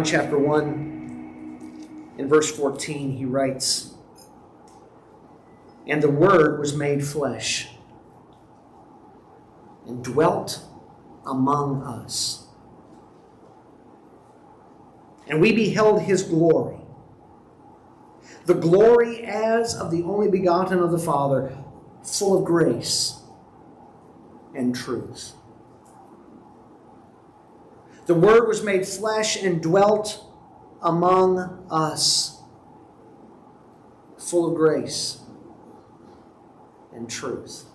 John chapter 1, in verse 14, he writes, "And the Word was made flesh, and dwelt among us. And we beheld his glory, the glory as of the only begotten of the Father, full of grace and truth." The Word was made flesh and dwelt among us, full of grace and truth.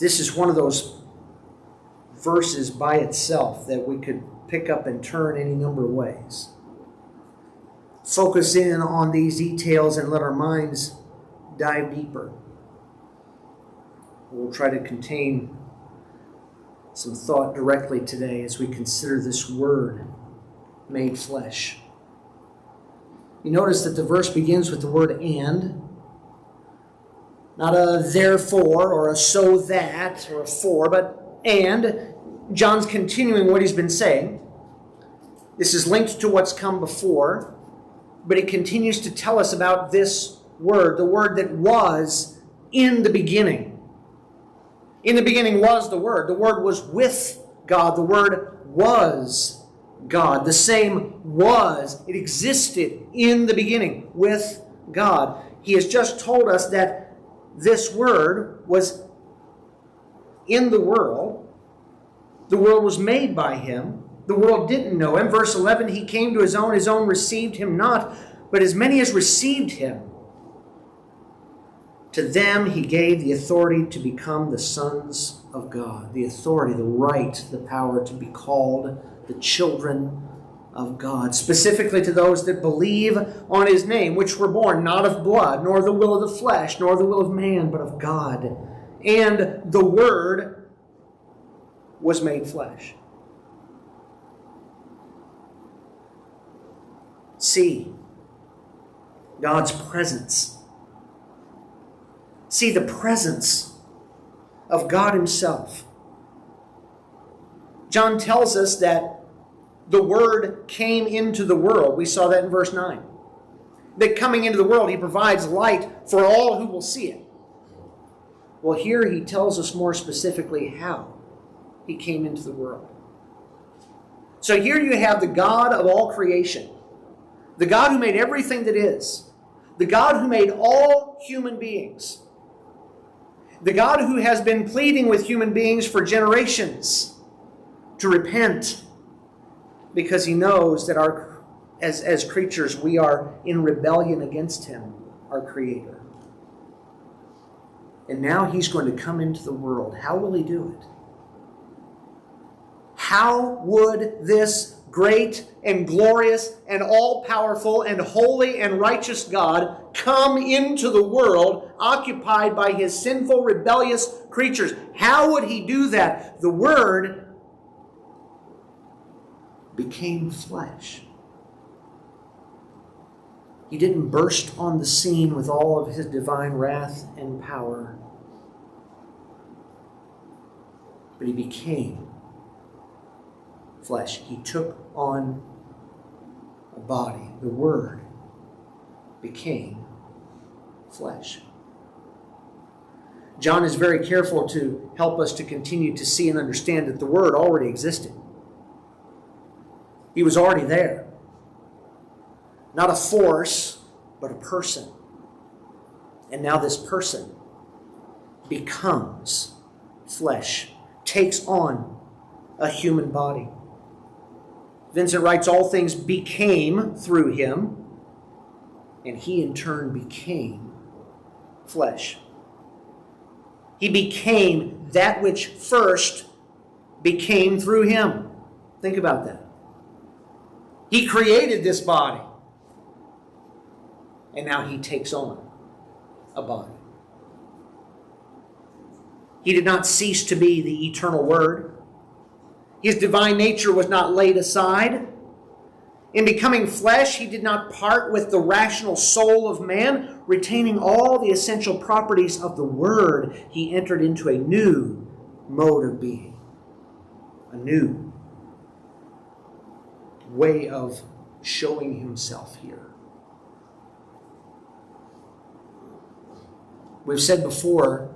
This is one of those verses by itself that we could pick up and turn any number of ways. Focus in on these details and let our minds dive deeper. We'll try to contain some thought directly today as we consider this Word made flesh. You notice that the verse begins with the word "and." Not a "therefore" or a "so that" or a "for," but "and." John's continuing what he's been saying. This is linked to what's come before, but it continues to tell us about this Word, the Word that was in the beginning. In the beginning was the Word. The Word was with God. The Word was God. The same was. It existed in the beginning with God. He has just told us that this Word was in the world. The world was made by Him. The world didn't know Him. Verse 11, He came to His own received Him not. But as many as received Him, to them He gave the authority to become the sons of God. The authority, the right, the power to be called the children of God. Specifically to those that believe on His name, which were born not of blood, nor the will of the flesh, nor the will of man, but of God. And the Word was made flesh. See God's presence. See the presence of God Himself. John tells us that the Word came into the world. We saw that in verse 9. That coming into the world, He provides light for all who will see it. Well, here He tells us more specifically how He came into the world. So here you have the God of all creation, the God who made everything that is, the God who made all human beings, the God who has been pleading with human beings for generations to repent, because He knows that as creatures we are in rebellion against Him, our Creator. And now He's going to come into the world. How will He do it? How would this great and glorious and all-powerful and holy and righteous God come into the world occupied by His sinful, rebellious creatures? How would He do that? The Word became flesh. He didn't burst on the scene with all of His divine wrath and power, but He became flesh. He took on a body. The Word became flesh. John is very careful to help us to continue to see and understand that the Word already existed. He was already there. Not a force, but a person. And now this person becomes flesh, takes on a human body. Vincent writes, all things became through Him, and He in turn became flesh. He became that which first became through Him. Think about that. He created this body, and now He takes on a body. He did not cease to be the eternal Word. His divine nature was not laid aside. In becoming flesh, He did not part with the rational soul of man, retaining all the essential properties of the Word. He entered into a new mode of being. way of showing himself here. We've said before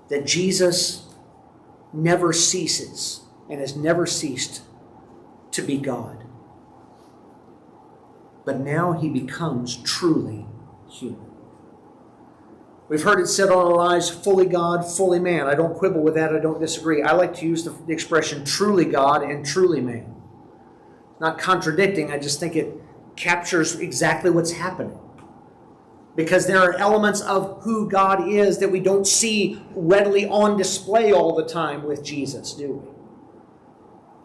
that Jesus never ceases and has never ceased to be God. But now he becomes truly human. We've heard it said all our lives, fully God, fully man. I don't quibble with that. I don't disagree. I like to use the expression truly God and truly man. Not contradicting. I just think it captures exactly what's happening. Because there are elements of who God is that we don't see readily on display all the time with Jesus, do we?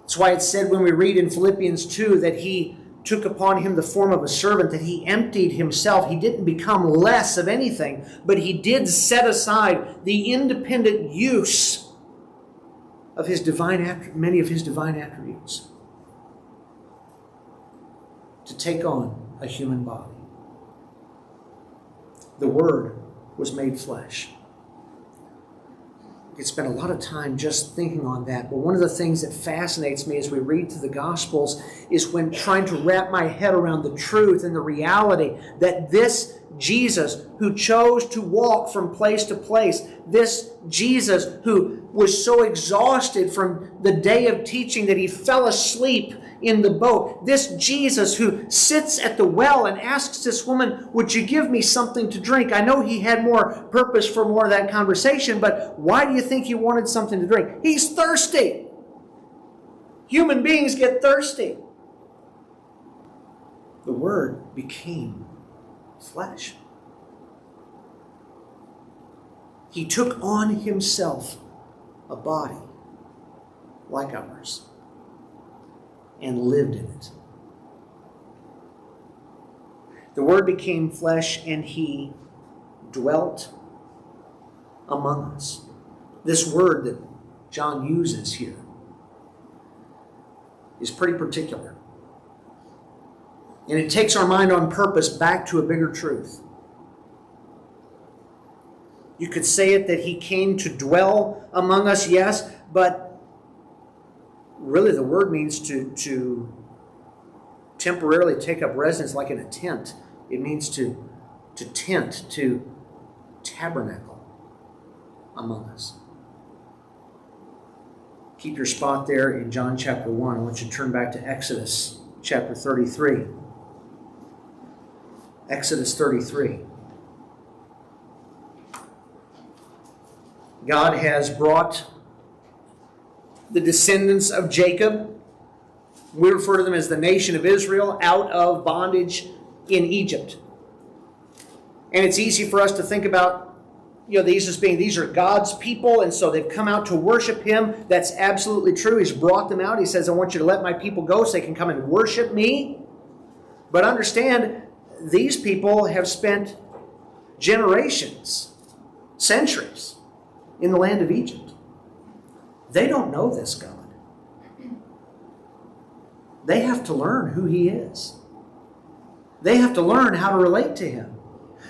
That's why it's said when we read in Philippians 2 that he took upon him the form of a servant, that he emptied himself. He didn't become less of anything, but he did set aside the independent use of his many of his divine attributes to take on a human body. The Word was made flesh. I could spend a lot of time just thinking on that. But one of the things that fascinates me as we read through the Gospels is when trying to wrap my head around the truth and the reality that this Jesus who chose to walk from place to place, this Jesus who was so exhausted from the day of teaching that he fell asleep in the boat, this Jesus who sits at the well and asks this woman, would you give me something to drink? I know he had more purpose for more of that conversation, but why do you think he wanted something to drink? He's thirsty. Human beings get thirsty. The Word became flesh. He took on himself a body like ours and lived in it. The Word became flesh and he dwelt among us. This word that John uses here is pretty particular. And it takes our mind on purpose back to a bigger truth. You could say it that he came to dwell among us, yes, but really the word means to temporarily take up residence like in a tent. It means to tent, to tabernacle among us. Keep your spot there in John chapter 1. I want you to turn back to Exodus chapter 33. Exodus 33. God has brought the descendants of Jacob, we refer to them as the nation of Israel, out of bondage in Egypt. And it's easy for us to think about, these are God's people, and so they've come out to worship him. That's absolutely true. He's brought them out. He says, I want you to let my people go so they can come and worship me. But understand, these people have spent generations, centuries, in the land of Egypt. They don't know this God. They have to learn who he is. They have to learn how to relate to him.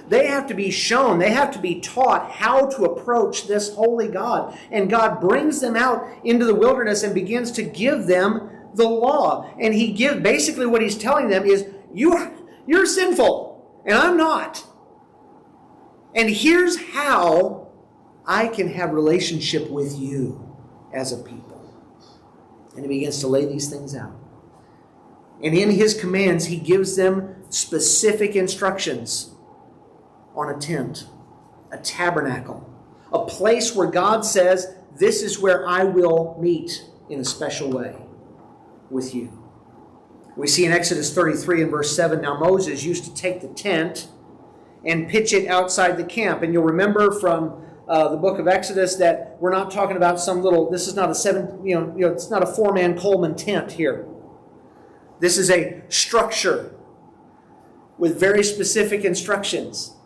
They have to be shown, they have to be taught how to approach this holy God. And God brings them out into the wilderness and begins to give them the law. And basically what he's telling them is, you're sinful, and I'm not. And here's how I can have relationship with you as a people. And he begins to lay these things out. And in his commands, he gives them specific instructions on a tent, a tabernacle, a place where God says, this is where I will meet in a special way with you. We see in Exodus 33 and verse 7, now Moses used to take the tent and pitch it outside the camp. And you'll remember from the book of Exodus that we're not talking about this is not it's not a four-man Coleman tent here. This is a structure with very specific instructions.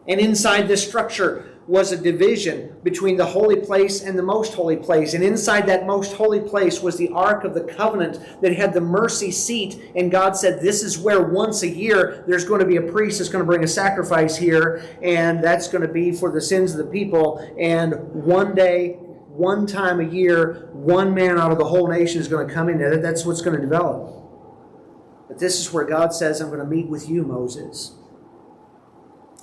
And inside this structure was a division between the holy place and the most holy place. And inside that most holy place was the Ark of the Covenant that had the mercy seat. And God said, this is where once a year there's going to be a priest that's going to bring a sacrifice here. And that's going to be for the sins of the people. And one day, one time a year, one man out of the whole nation is going to come in there. That's what's going to develop. But this is where God says, I'm going to meet with you, Moses.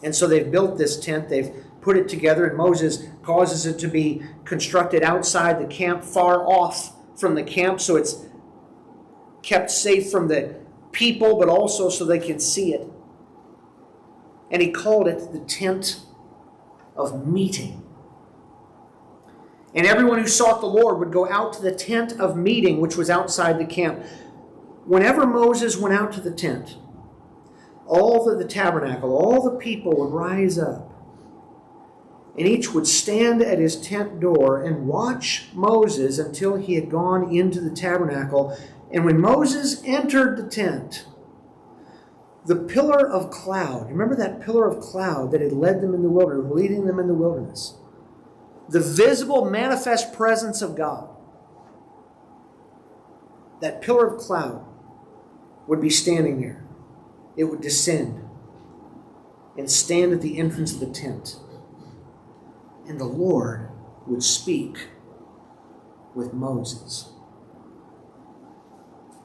And so they've built this tent, they've put it together, and Moses causes it to be constructed outside the camp, far off from the camp, so it's kept safe from the people, but also so they can see it. And he called it the tent of meeting. And everyone who sought the Lord would go out to the tent of meeting, which was outside the camp. Whenever Moses went out to the tent, all the tabernacle, all the people would rise up. And each would stand at his tent door and watch Moses until he had gone into the tabernacle. And when Moses entered the tent, the pillar of cloud, remember that pillar of cloud that had led them in the wilderness, leading them in the wilderness? The visible, manifest presence of God. That pillar of cloud would be standing there. It would descend and stand at the entrance of the tent. And the Lord would speak with Moses.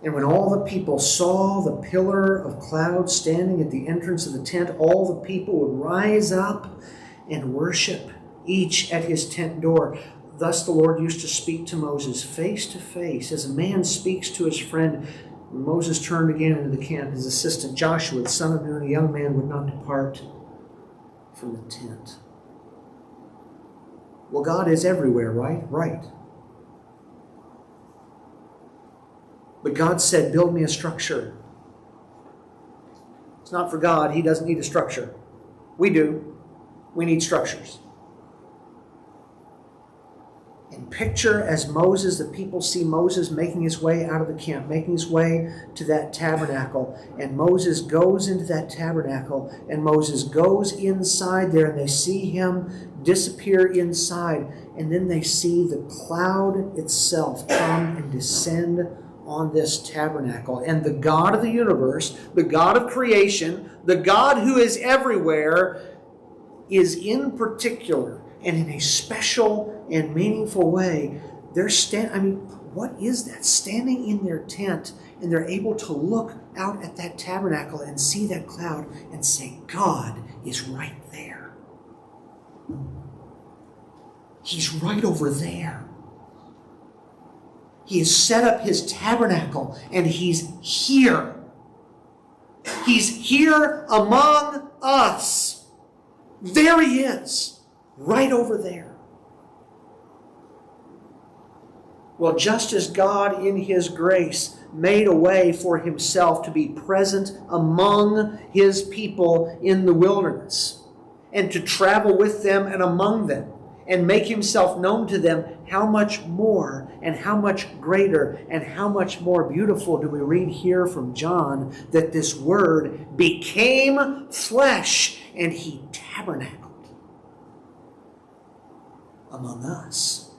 And when all the people saw the pillar of cloud standing at the entrance of the tent, all the people would rise up and worship, each at his tent door. Thus the Lord used to speak to Moses face to face, as a man speaks to his friend. When Moses turned again into the camp, his assistant Joshua, the son of Nun, a young man, would not depart from the tent. Well, God is everywhere, right? Right. But God said, build me a structure. It's not for God. He doesn't need a structure. We do. We need structures. And picture as Moses, the people see Moses making his way out of the camp, making his way to that tabernacle. And Moses goes into that tabernacle, and Moses goes inside there, and they see him disappear inside. And then they see the cloud itself come and descend on this tabernacle. And the God of the universe, the God of creation, the God who is everywhere, is in particular and in a special and meaningful way. What is that? Standing in their tent, and they're able to look out at that tabernacle and see that cloud and say, God is right there. He's right over there. He has set up his tabernacle, and he's here. He's here among us. There he is, right over there. Well, just as God in his grace made a way for himself to be present among his people in the wilderness, and to travel with them and among them, and make himself known to them, how much more and how much greater and how much more beautiful do we read here from John, that this Word became flesh and he tabernacled among us.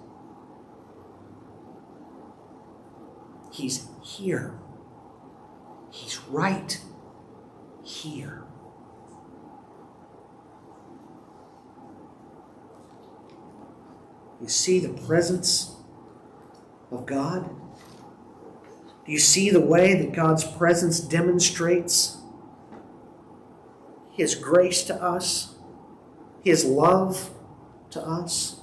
He's here. He's right here. You see the presence of God? Do you see the way that God's presence demonstrates his grace to us, his love to us?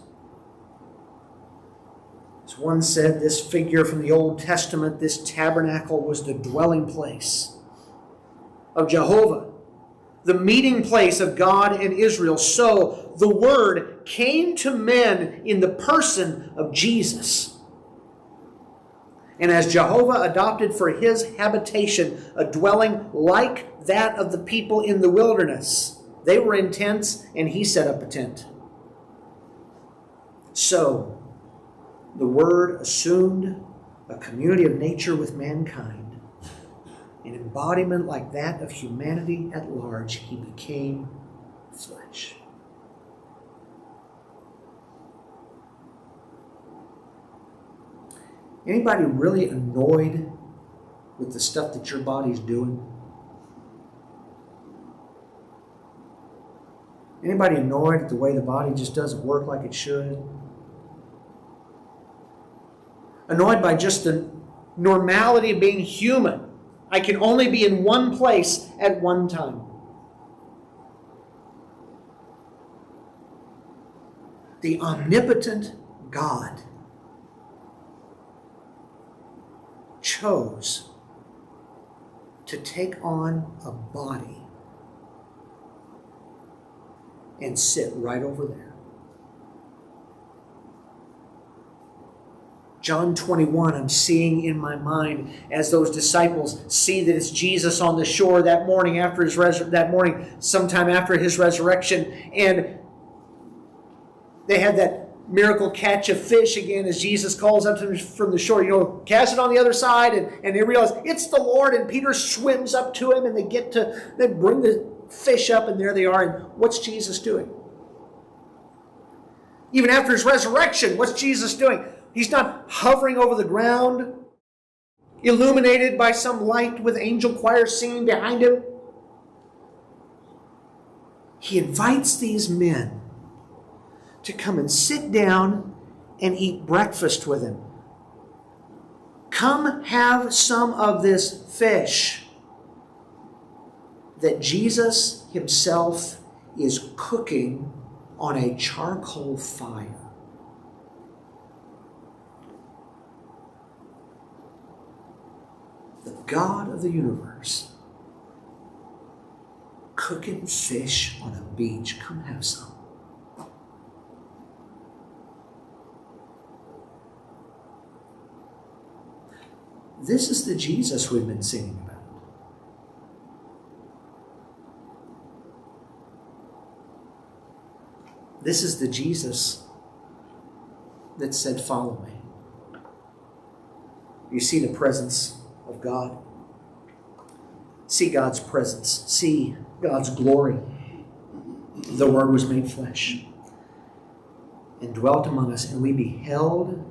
As one said, this figure from the Old Testament, this tabernacle was the dwelling place of Jehovah, the meeting place of God and Israel. So the Word came to men in the person of Jesus. And as Jehovah adopted for his habitation a dwelling like that of the people in the wilderness, they were in tents and he set up a tent. So the Word assumed a community of nature with mankind. An embodiment like that of humanity at large, he became flesh. Anybody really annoyed with the stuff that your body's doing? Anybody annoyed at the way the body just doesn't work like it should? Annoyed by just the normality of being human. I can only be in one place at one time. The omnipotent God chose to take on a body and sit right over there. John 21, I'm seeing in my mind as those disciples see that it's Jesus on the shore that morning after his sometime after his resurrection, and they had that miracle catch of fish again as Jesus calls up to them from the shore. Cast it on the other side, and they realize it's the Lord. And Peter swims up to him, and they bring the fish up, and there they are. And what's Jesus doing? Even after his resurrection, what's Jesus doing? He's not hovering over the ground, illuminated by some light with angel choirs singing behind him. He invites these men to come and sit down and eat breakfast with him. Come have some of this fish that Jesus himself is cooking on a charcoal fire. The God of the universe cooking fish on a beach. Come have some. This is the Jesus we've been singing about. This is the Jesus that said, "Follow me." You see the presence of God. See God's presence. See God's glory. The Word was made flesh and dwelt among us, and we beheld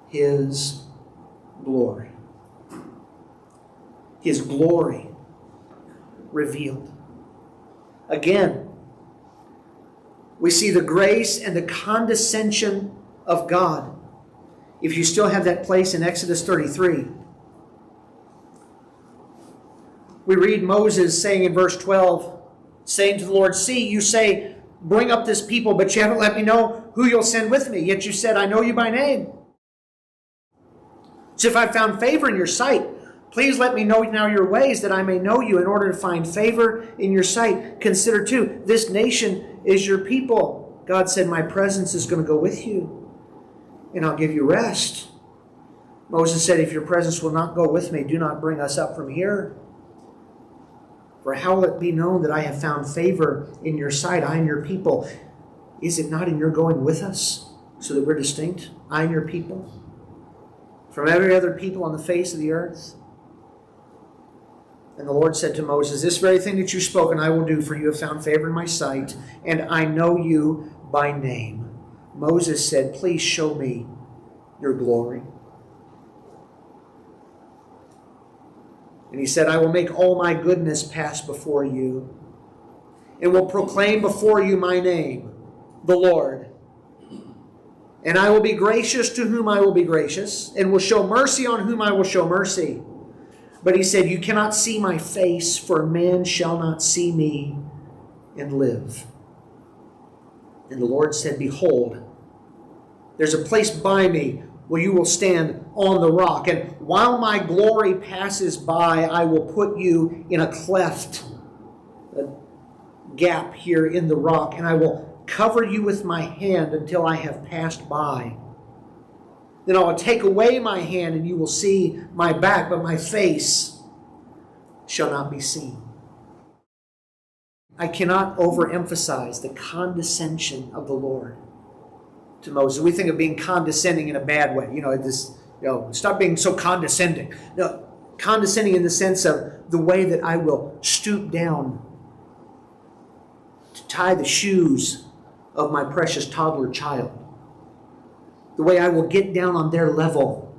his glory. His glory revealed. Again, we see the grace and the condescension of God. If you still have that place in Exodus 33, we read Moses saying in verse 12, saying to the Lord, "See, you say, bring up this people, but you haven't let me know who you'll send with me. Yet you said, I know you by name. So if I found favor in your sight, please let me know now your ways, that I may know you in order to find favor in your sight. Consider too, this nation is your people." God said, "My presence is going to go with you, and I'll give you rest." Moses said, "If your presence will not go with me, do not bring us up from here. For how will it be known that I have found favor in your sight, I and your people? Is it not in your going with us, so that we're distinct, I and your people, from every other people on the face of the earth?" And the Lord said to Moses, "This very thing that you've spoken I will do, for you have found favor in my sight, and I know you by name." Moses said, "Please show me your glory." And he said, "I will make all my goodness pass before you, and will proclaim before you my name, the Lord. And I will be gracious to whom I will be gracious, and will show mercy on whom I will show mercy." But he said, "You cannot see my face, for man shall not see me and live." And the Lord said, "Behold, there's a place by me where you will stand on the rock. And while my glory passes by, I will put you in a cleft, a gap here in the rock, and I will cover you with my hand until I have passed by. Then I will take away my hand, and you will see my back, but my face shall not be seen." I cannot overemphasize the condescension of the Lord to Moses. We think of being condescending in a bad way. Stop being so condescending. No, condescending in the sense of the way that I will stoop down to tie the shoes of my precious toddler child. The way I will get down on their level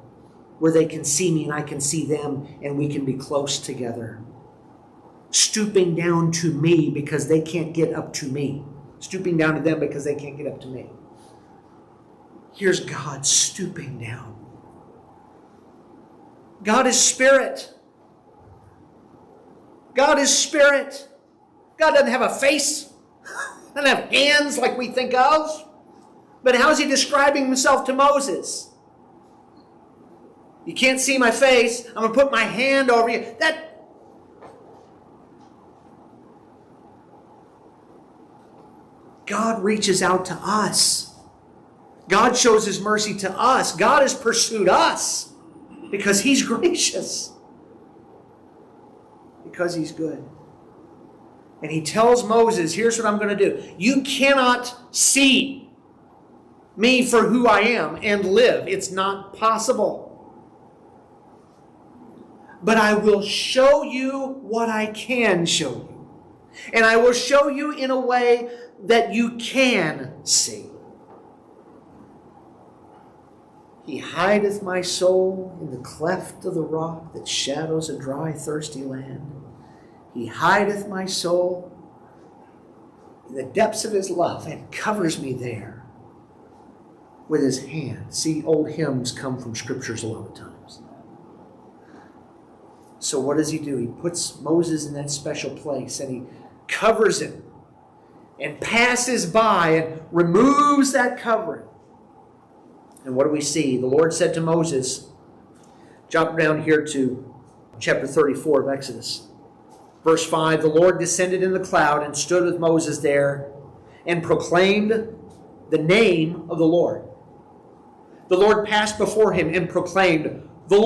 where they can see me and I can see them and we can be close together. Stooping down to me because they can't get up to me. Stooping down to them because they can't get up to me. Here's God stooping down. God is spirit. God is spirit. God doesn't have a face. Doesn't have hands like we think of. But how is he describing himself to Moses? You can't see my face. I'm going to put my hand over you. God reaches out to us. God shows his mercy to us. God has pursued us because he's gracious. Because he's good. And he tells Moses, here's what I'm going to do. You cannot see me for who I am and live. It's not possible. But I will show you what I can show you. And I will show you in a way that you can see. He hideth my soul in the cleft of the rock that shadows a dry, thirsty land. He hideth my soul in the depths of his love and covers me there with his hand. See, old hymns come from scriptures a lot of times. So what does he do? He puts Moses in that special place and he covers him and passes by and removes that covering. And what do we see? The Lord said to Moses, jump down here to chapter 34 of Exodus. Verse 5, the Lord descended in the cloud and stood with Moses there and proclaimed the name of the Lord. The Lord passed before him and proclaimed, the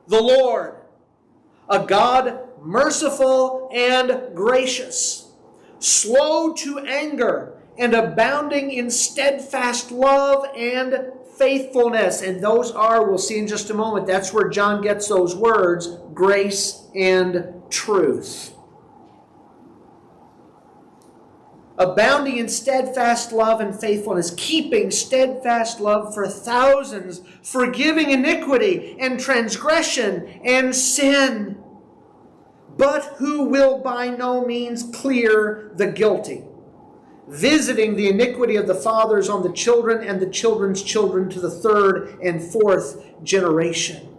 Lord, a God merciful and gracious, slow to anger, and abounding in steadfast love and faithfulness. And those are, we'll see in just a moment, that's where John gets those words, grace and truth. Abounding in steadfast love and faithfulness, keeping steadfast love for thousands, forgiving iniquity and transgression and sin, but who will by no means clear the guilty, visiting the iniquity of the fathers on the children and the children's children to the third and fourth generation.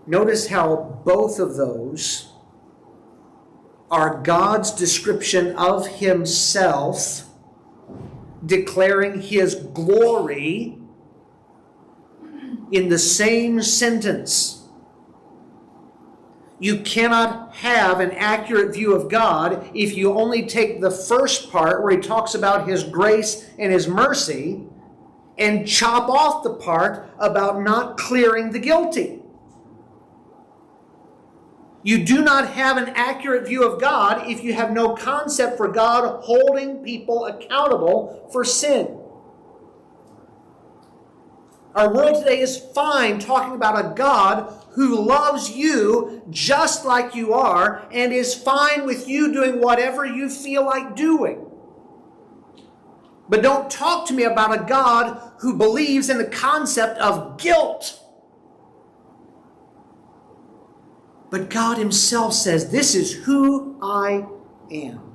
Notice how both of those are God's description of himself, declaring his glory in the same sentence. You cannot have an accurate view of God if you only take the first part where he talks about his grace and his mercy and chop off the part about not clearing the guilty. You do not have an accurate view of God if you have no concept for God holding people accountable for sin. Our world today is fine talking about a God who loves you just like you are and is fine with you doing whatever you feel like doing. But don't talk to me about a God who believes in the concept of guilt. But God himself says, this is who I am.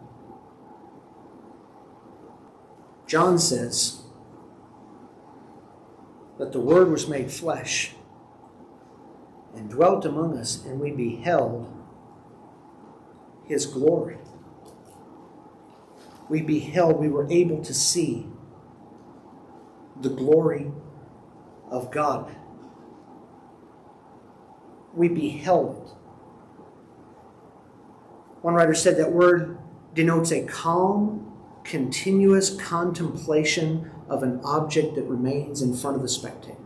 John says that the Word was made flesh and dwelt among us, and we beheld his glory. We were able to see the glory of God. We beheld it. One writer said that word denotes a calm, continuous contemplation of an object that remains in front of the spectator.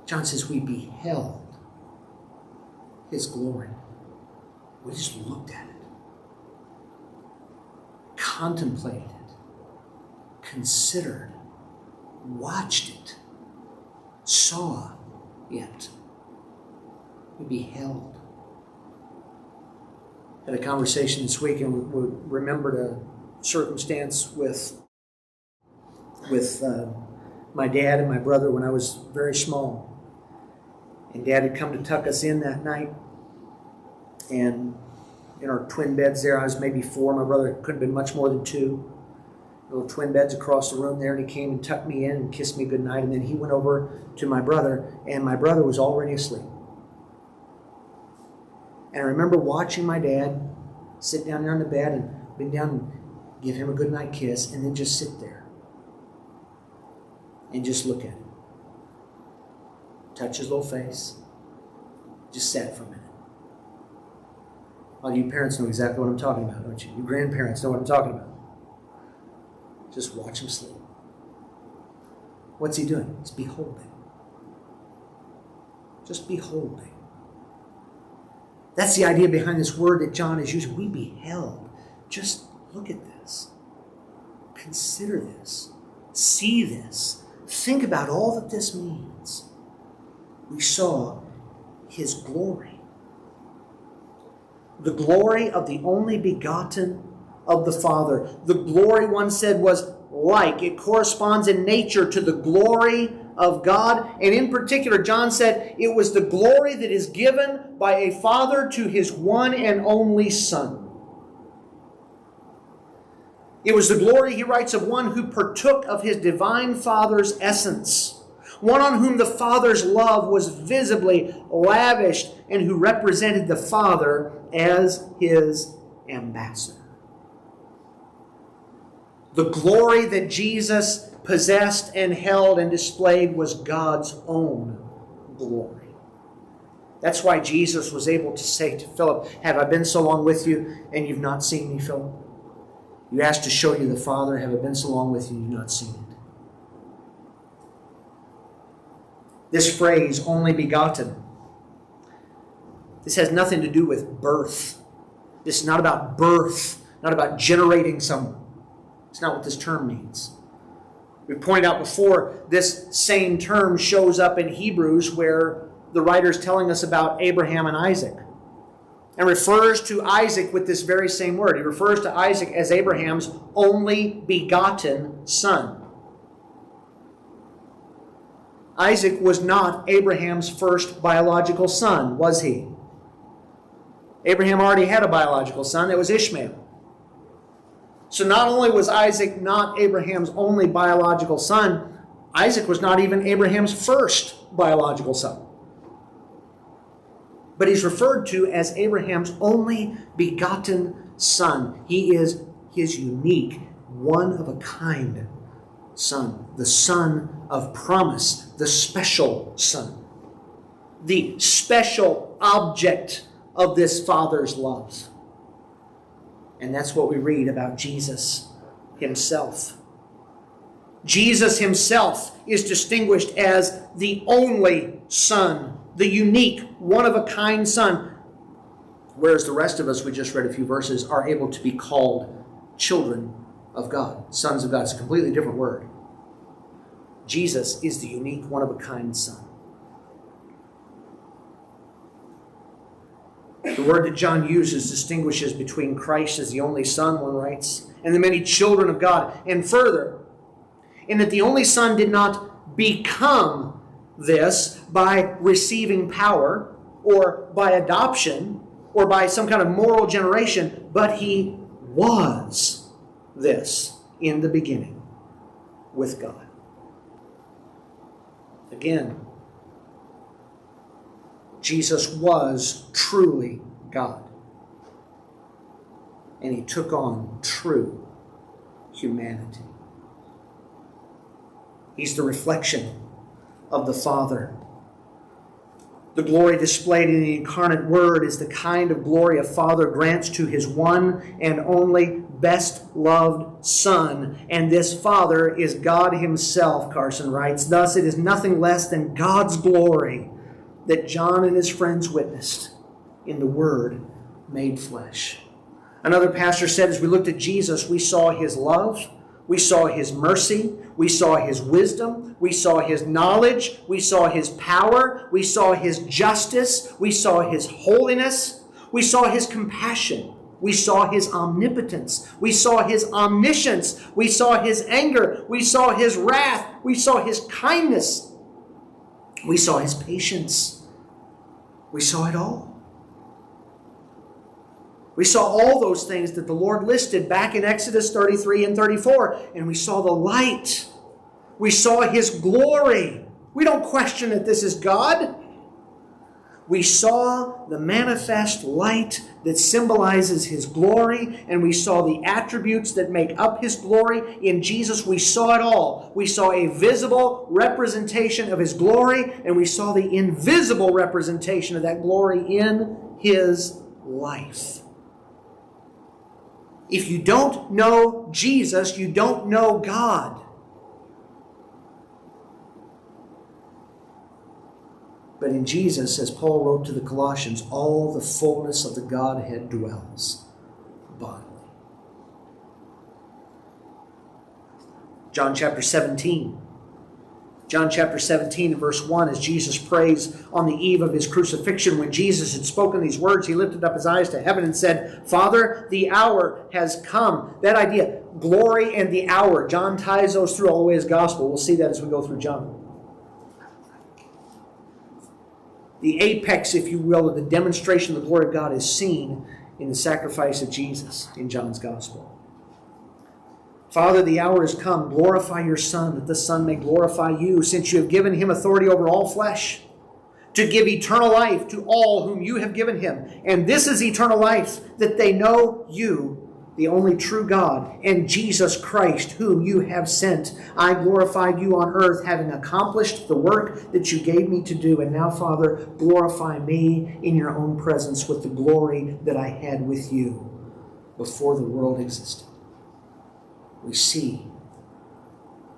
John says we beheld his glory. We just looked at it, contemplated it, considered, watched it, saw it. We beheld. Had a conversation this week and we remembered a circumstance with my dad and my brother when I was very small. And Dad had come to tuck us in that night. And in our twin beds there, I was maybe 4. My brother couldn't have been much more than 2. Little twin beds across the room there. And he came and tucked me in and kissed me goodnight. And then he went over to my brother. And my brother was already asleep. And I remember watching my dad sit down there on the bed and bend down and give him a goodnight kiss, and then just sit there and just look at him. Touch his little face. Just sat for a minute. All you parents know exactly what I'm talking about, don't you? You grandparents know what I'm talking about. Just watch him sleep. What's he doing? He's beholding. Just beholding. That's the idea behind this word that John is using. We beheld. Just look at this. Consider this. See this. Think about all that this means. We saw his glory. The glory of the only begotten of the Father. The glory, one said, was like. It corresponds in nature to the glory of God. And in particular, John said, it was the glory that is given by a father to his one and only Son. It was the glory, he writes, of one who partook of his divine Father's essence. One on whom the Father's love was visibly lavished and who represented the Father as his ambassador. The glory that Jesus possessed and held and displayed was God's own glory. That's why Jesus was able to say to Philip, have I been so long with you and you've not seen me, Philip? You asked to show you the Father. Have I been so long with you and you've not seen it? This phrase, only begotten, this has nothing to do with birth. This is not about birth, not about generating someone. It's not what this term means. We pointed out before, this same term shows up in Hebrews where the writer is telling us about Abraham and Isaac, and refers to Isaac with this very same word. He refers to Isaac as Abraham's only begotten son. Isaac was not Abraham's first biological son, was he? Abraham already had a biological son. That was Ishmael. So not only was Isaac not Abraham's only biological son, Isaac was not even Abraham's first biological son. But he's referred to as Abraham's only begotten son. He is his unique, one-of-a-kind son. The son of promise. The special son. The special object of this Father's love. And that's what we read about Jesus himself. Jesus himself is distinguished as the only Son. The unique, one-of-a-kind Son. Whereas the rest of us, we just read a few verses, are able to be called children of God. Sons of God. It's a completely different word. Jesus is the unique, one-of-a-kind Son. The word that John uses distinguishes between Christ as the only Son, one writes, and the many children of God. And further, in that the only Son did not become this by receiving power or by adoption or by some kind of moral generation, but he was this in the beginning with God. Again, Jesus was truly God. And he took on true humanity. He's the reflection of the Father. The glory displayed in the incarnate Word is the kind of glory a Father grants to his one and only best loved Son. And this Father is God himself, Carson writes. Thus, it is nothing less than God's glory that John and his friends witnessed in the Word made flesh. Another pastor said, as we looked at Jesus, we saw his love, we saw his mercy, we saw his wisdom, we saw his knowledge, we saw his power, we saw his justice, we saw his holiness, we saw his compassion, we saw his omnipotence, we saw his omniscience, we saw his anger, we saw his wrath, we saw his kindness, we saw his patience. We saw it all. We saw all those things that the Lord listed back in Exodus 33 and 34, and we saw the light. We saw his glory. We don't question that this is God. We saw the manifest light that symbolizes His glory, and we saw the attributes that make up His glory. In Jesus, we saw it all. We saw a visible representation of His glory, and we saw the invisible representation of that glory in His life. If you don't know Jesus, you don't know God. But in Jesus, as Paul wrote to the Colossians, all the fullness of the Godhead dwells bodily. John chapter 17. John chapter 17 and verse 1, as Jesus prays on the eve of His crucifixion, when Jesus had spoken these words, He lifted up His eyes to heaven and said, Father, the hour has come. That idea, glory and the hour, John ties those through all the way as gospel. We'll see that as we go through John. The apex, if you will, of the demonstration of the glory of God is seen in the sacrifice of Jesus in John's Gospel. Father, the hour has come. Glorify your Son, that the Son may glorify you, since you have given Him authority over all flesh, to give eternal life to all whom you have given Him. And this is eternal life, that they know you, the only true God, and Jesus Christ, whom you have sent. I glorified you on earth, having accomplished the work that you gave me to do. And now, Father, glorify me in your own presence with the glory that I had with you before the world existed. We see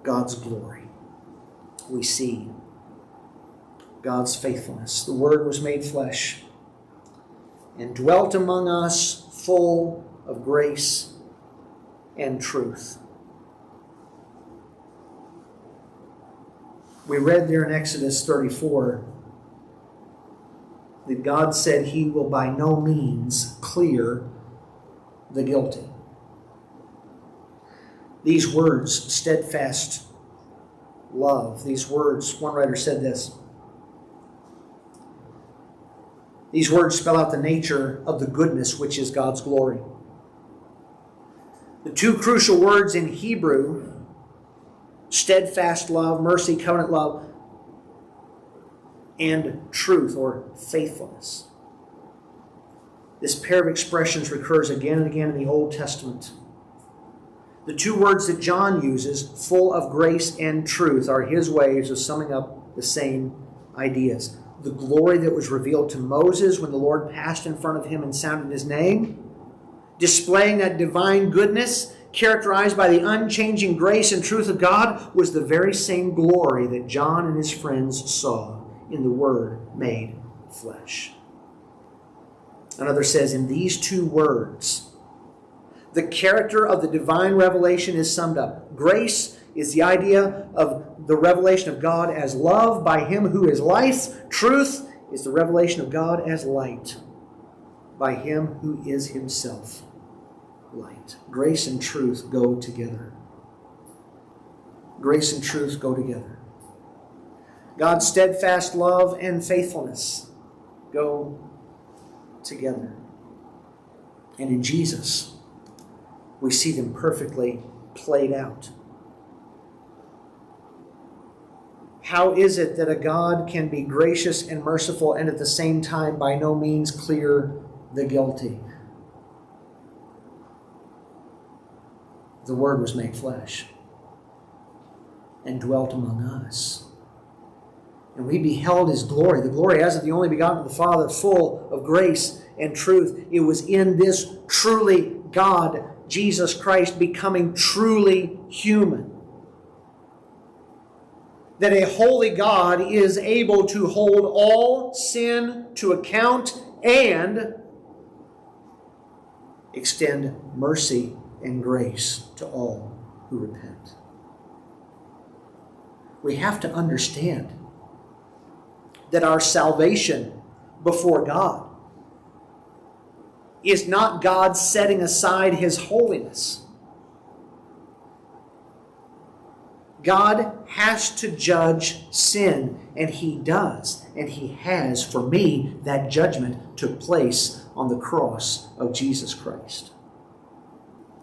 God's glory. We see God's faithfulness. The Word was made flesh and dwelt among us, full of grace and truth. We read there in Exodus 34 that God said He will by no means clear the guilty. These words, steadfast love, these words, one writer said this, these words spell out the nature of the goodness which is God's glory. The two crucial words in Hebrew, steadfast love, mercy, covenant love, and truth or faithfulness. This pair of expressions recurs again and again in the Old Testament. The two words that John uses, full of grace and truth, are his ways of summing up the same ideas. The glory that was revealed to Moses when the Lord passed in front of him and sounded his name, displaying that divine goodness characterized by the unchanging grace and truth of God, was the very same glory that John and his friends saw in the Word made flesh. Another says, in these two words, the character of the divine revelation is summed up. Grace is the idea of the revelation of God as love by Him who is life. Truth is the revelation of God as light by Him who is Himself light. Grace and truth go together. Grace and truth go together. God's steadfast love and faithfulness go together. And in Jesus, we see them perfectly played out. How is it that a God can be gracious and merciful and at the same time by no means clear the guilty? The Word was made flesh and dwelt among us. And we beheld His glory, the glory as of the only begotten of the Father, full of grace and truth. It was in this truly God, Jesus Christ, becoming truly human, that a holy God is able to hold all sin to account and extend mercy and grace to all who repent. We have to understand that our salvation before God is not God setting aside His holiness. God has to judge sin, and He does, and He has. For me, that judgment took place on the cross of Jesus Christ.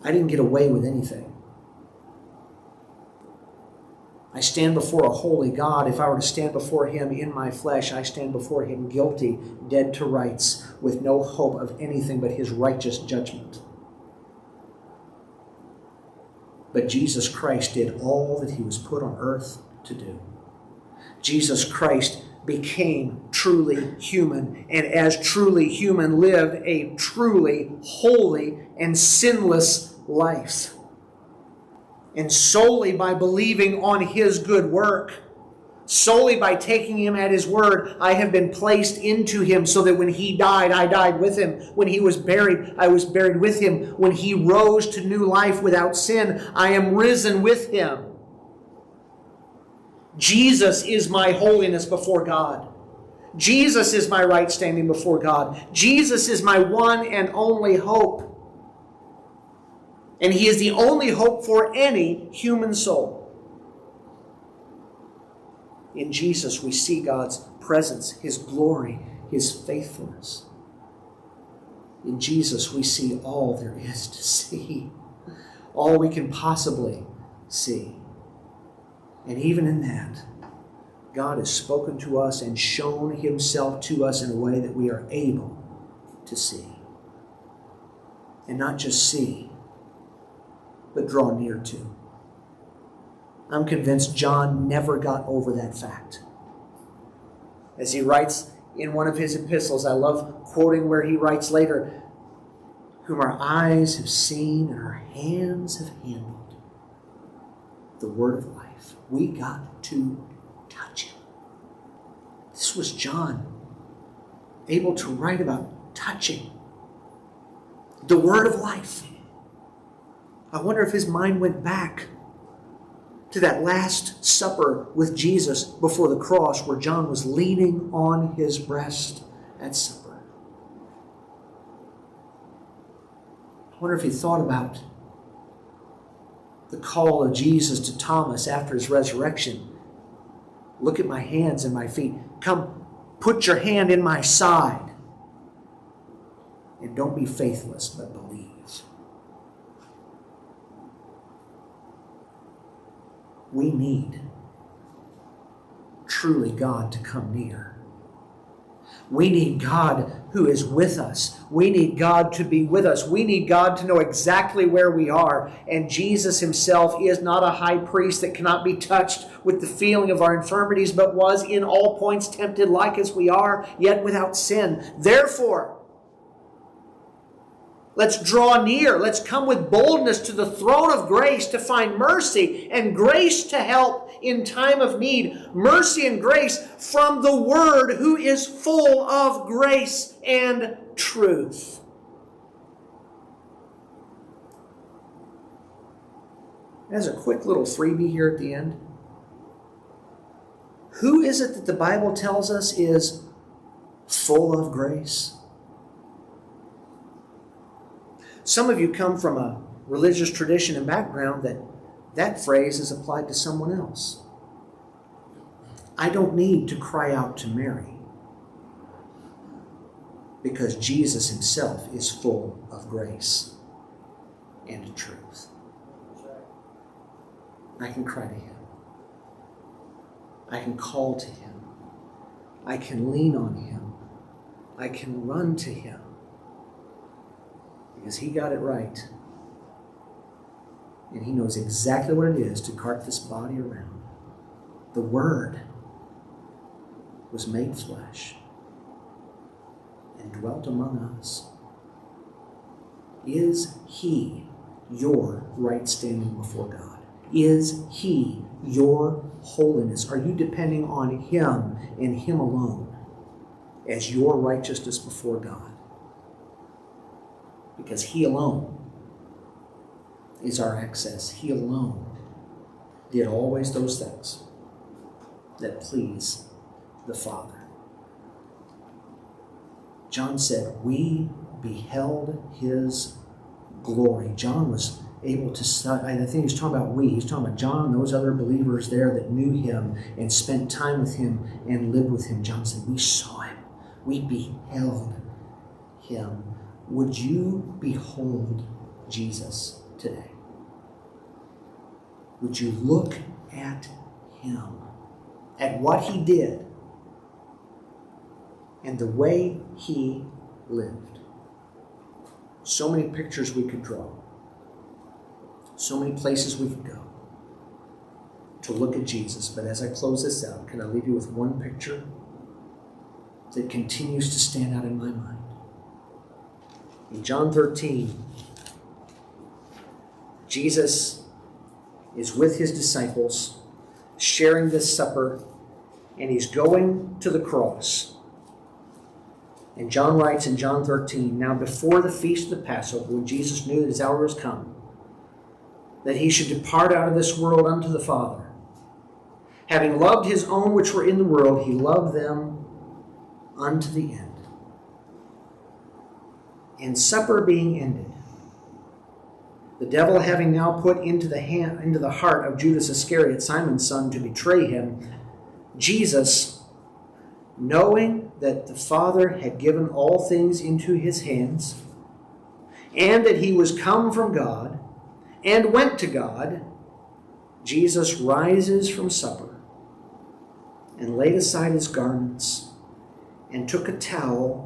I didn't get away with anything. I stand before a holy God. If I were to stand before him in my flesh, I stand before him guilty, dead to rights, with no hope of anything but his righteous judgment. But Jesus Christ did all that he was put on earth to do. Jesus Christ became truly human, and as truly human lived a truly holy and sinless life. And solely by believing on his good work, solely by taking him at his word, I have been placed into him, so that when he died, I died with him. When he was buried, I was buried with him. When he rose to new life without sin, I am risen with him. Jesus is my holiness before God. Jesus is my right standing before God. Jesus is my one and only hope. And he is the only hope for any human soul. In Jesus, we see God's presence, his glory, his faithfulness. In Jesus, we see all there is to see, all we can possibly see. And even in that, God has spoken to us and shown himself to us in a way that we are able to see. And not just see, but draw near to. I'm convinced John never got over that fact. As he writes in one of his epistles, I love quoting where he writes later, whom our eyes have seen and our hands have handled, the word of life. We got to touch him. This was John, able to write about touching the word of life. I wonder if his mind went back to that Last Supper with Jesus before the cross, where John was leaning on his breast at supper. I wonder if he thought about the call of Jesus to Thomas after his resurrection. Look at my hands and my feet. Come, put your hand in my side. And don't be faithless, but believe. We need truly God to come near. We need God who is with us. We need God to be with us. We need God to know exactly where we are. And Jesus himself is not a high priest that cannot be touched with the feeling of our infirmities, but was in all points tempted like as we are, yet without sin. Therefore, let's draw near. Let's come with boldness to the throne of grace to find mercy and grace to help in time of need. Mercy and grace from the Word, who is full of grace and truth. As a quick little freebie here at the end, who is it that the Bible tells us is full of grace? Some of you come from a religious tradition and background that phrase is applied to someone else. I don't need to cry out to Mary, because Jesus himself is full of grace and truth. I can cry to him. I can call to him. I can lean on him. I can run to him. Because he got it right. And he knows exactly what it is to cart this body around. The Word was made flesh and dwelt among us. Is he your right standing before God? Is he your holiness? Are you depending on him and him alone as your righteousness before God? Because he alone is our access. He alone did always those things that please the Father. John said, we beheld his glory. John was able to study. I think he's talking about we. He's talking about John and those other believers there that knew him and spent time with him and lived with him. John said, we saw him. We beheld him. Would you behold Jesus today? Would you look at him, at what he did, and the way he lived. So many pictures we could draw. So many places we could go to look at Jesus. But as I close this out, can I leave you with one picture that continues to stand out in my mind? In John 13, Jesus is with his disciples, sharing this supper, and he's going to the cross. And John writes in John 13, now before the feast of the Passover, when Jesus knew that his hour was come, that he should depart out of this world unto the Father, having loved his own which were in the world, he loved them unto the end. And supper being ended, the devil having now put into the heart of Judas Iscariot, Simon's son, to betray him, Jesus, knowing that the Father had given all things into his hands, and that he was come from God, and went to God, Jesus rises from supper, and laid aside his garments, and took a towel,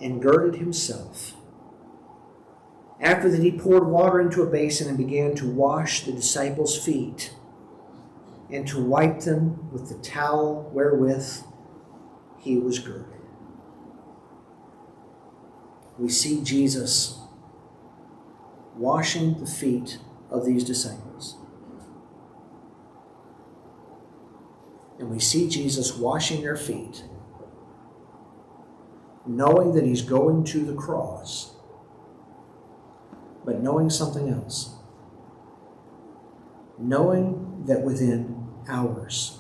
and girded himself. After that, he poured water into a basin and began to wash the disciples' feet and to wipe them with the towel wherewith he was girded. We see Jesus washing the feet of these disciples. And we see Jesus washing their feet, knowing that he's going to the cross, but knowing something else. Knowing that within hours,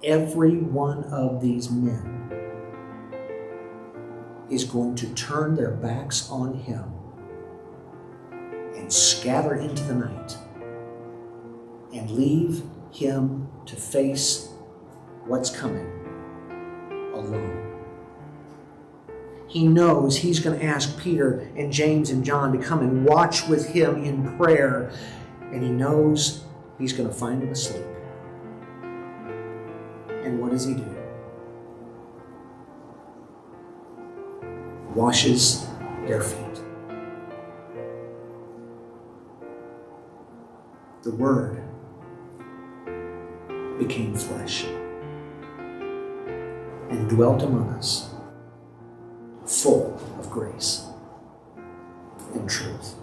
every one of these men is going to turn their backs on him and scatter into the night and leave him to face what's coming alone. He knows he's going to ask Peter and James and John to come and watch with him in prayer, and he knows he's going to find them asleep. And what does he do? Washes their feet. The Word became flesh and dwelt among us, full of grace and truth.